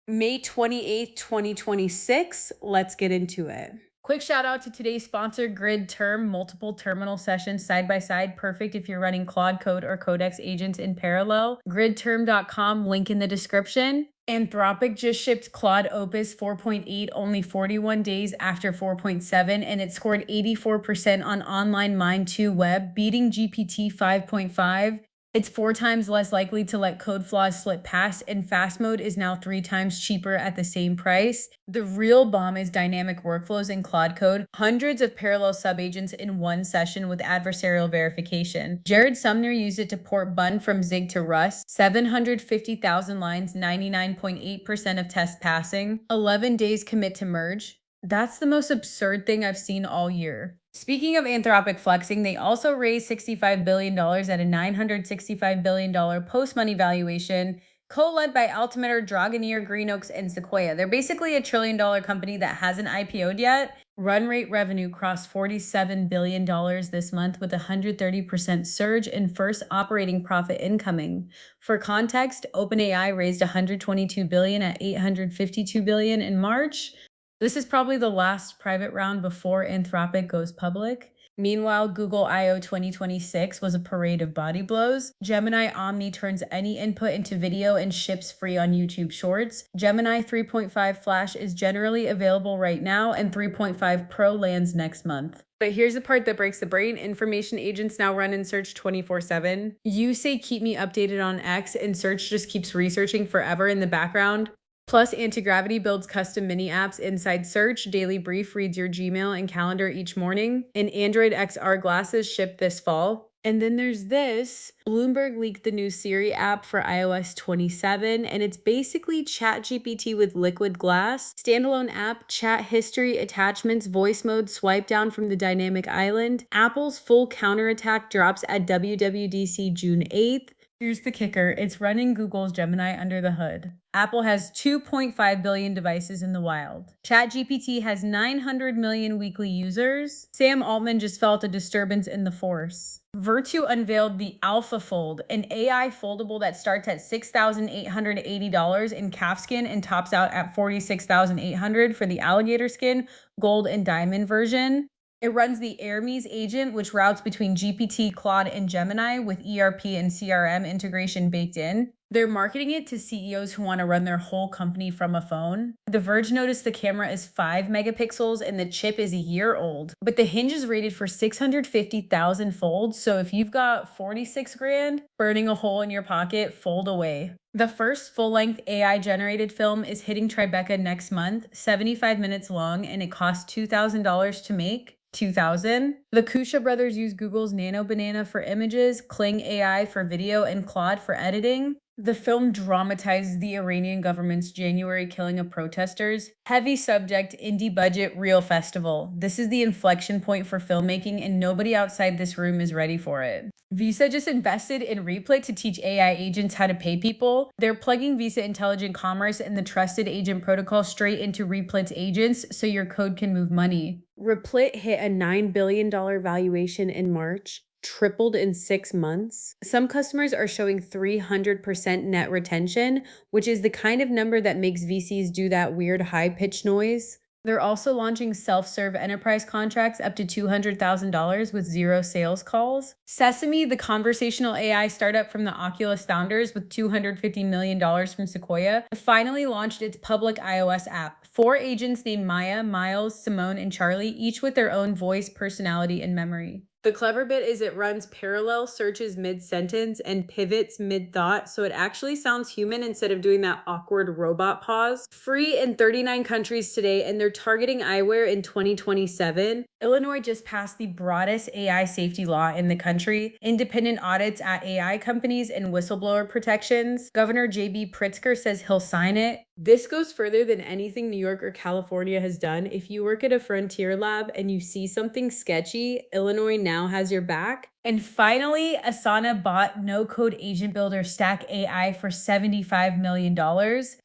May 28th, 2026. Let's get into it. Quick shout out to today's sponsor, Grid Term, multiple terminal sessions side by side, perfect if you're running Claude Code or Codex agents in parallel. Gridterm.com, link in the description. Anthropic just shipped Claude Opus 4.8 only 41 days after 4.7, and it scored 84% on online Mind 2 web, beating GPT 5.5. It's 4 times less likely to let code flaws slip past, and fast mode is now 3 times cheaper at the same price. The real bomb is dynamic workflows in Claude Code, hundreds of parallel subagents in one session with adversarial verification. Jared Sumner used it to port Bun from Zig to Rust, 750,000 lines, 99.8% of tests passing, 11 days commit to merge. That's the most absurd thing I've seen all year. Speaking of Anthropic flexing, they also raised $65 billion at a $965 billion post-money valuation, co-led by Altimeter, Dragoneer, Green Oaks, and Sequoia. They're basically a $1 trillion company that hasn't IPO'd yet. Run rate revenue crossed $47 billion this month with a 130% surge in first operating profit incoming. For context, OpenAI raised $122 billion at $852 billion in March. This is probably the last private round before Anthropic goes public. Meanwhile, Google I/O 2026 was a parade of body blows. Gemini Omni turns any input into video and ships free on YouTube Shorts. Gemini 3.5 Flash is generally available right now, and 3.5 Pro lands next month. But here's the part that breaks the brain. Information agents now run in search 24/7. You say keep me updated on X, and search just keeps researching forever in the background. Plus, Anti-Gravity builds custom mini apps inside Search. Daily Brief reads your Gmail and calendar each morning. And Android XR glasses ship this fall. And then there's this. Bloomberg leaked the new Siri app for iOS 27, and it's basically ChatGPT with liquid glass. Standalone app, chat history, attachments, voice mode, swipe down from the dynamic island. Apple's full counterattack drops at WWDC June 8th. Here's the kicker. It's running Google's Gemini under the hood. Apple has 2.5 billion devices in the wild. ChatGPT has 900 million weekly users. Sam Altman just felt a disturbance in the force. Virtu unveiled the Alpha Fold, an AI foldable that starts at $6,880 in calfskin and tops out at $46,800 for the alligator skin, gold, and diamond version. It runs the Hermes agent, which routes between GPT, Claude, and Gemini with ERP and CRM integration baked in. They're marketing it to CEOs who want to run their whole company from a phone. The Verge noticed the camera is 5 megapixels and the chip is a year old, but the hinge is rated for 650,000 folds. So if you've got 46 grand burning a hole in your pocket, fold away. The first full-length AI-generated film is hitting Tribeca next month, 75 minutes long, and it costs $2,000 to make. 2000. The Kusha brothers use Google's Nano Banana for images, Kling AI for video, and Claude for editing. The film dramatizes the Iranian government's January killing of protesters. Heavy subject, indie budget, real festival. This is the inflection point for filmmaking, and nobody outside this room is ready for it. Visa just invested in Replit to teach AI agents how to pay people. They're plugging Visa Intelligent Commerce and the Trusted Agent Protocol straight into Replit's agents so your code can move money. Replit hit a $9 billion valuation in March, tripled in 6 months. Some customers are showing 300% net retention, which is the kind of number that makes VCs do that weird high-pitched noise. They're also launching self-serve enterprise contracts up to $200,000 with 0 sales calls. Sesame, the conversational AI startup from the Oculus founders with $250 million from Sequoia, finally launched its public iOS app. 4 agents named Maya, Miles, Simone, and Charlie, each with their own voice, personality, and memory. The clever bit is it runs parallel searches mid-sentence and pivots mid-thought, so it actually sounds human instead of doing that awkward robot pause. Free in 39 countries today, and they're targeting eyewear in 2027. Illinois just passed the broadest AI safety law in the country, independent audits at AI companies, and whistleblower protections. Governor J.B. Pritzker says he'll sign it. This goes further than anything New York or California has done. If you work at a frontier lab and you see something sketchy, Illinois now has your back. And finally, Asana bought no-code agent builder Stack AI for $75 million.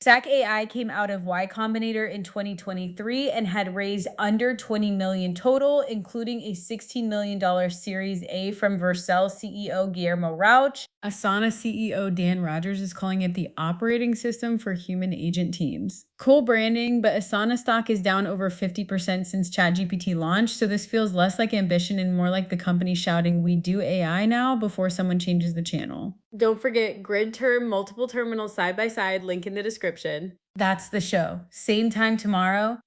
Stack AI came out of Y Combinator in 2023 and had raised under $20 million total, including a $16 million Series A from Vercel CEO Guillermo Rauch. Asana CEO Dan Rogers is calling it the operating system for human agent teams. Cool branding, but Asana stock is down over 50% since ChatGPT launched, so this feels less like ambition and more like the company shouting, "We do AI now," before someone changes the channel. Don't forget grid term, multiple terminals side by side, link in the description. That's the show. Same time tomorrow.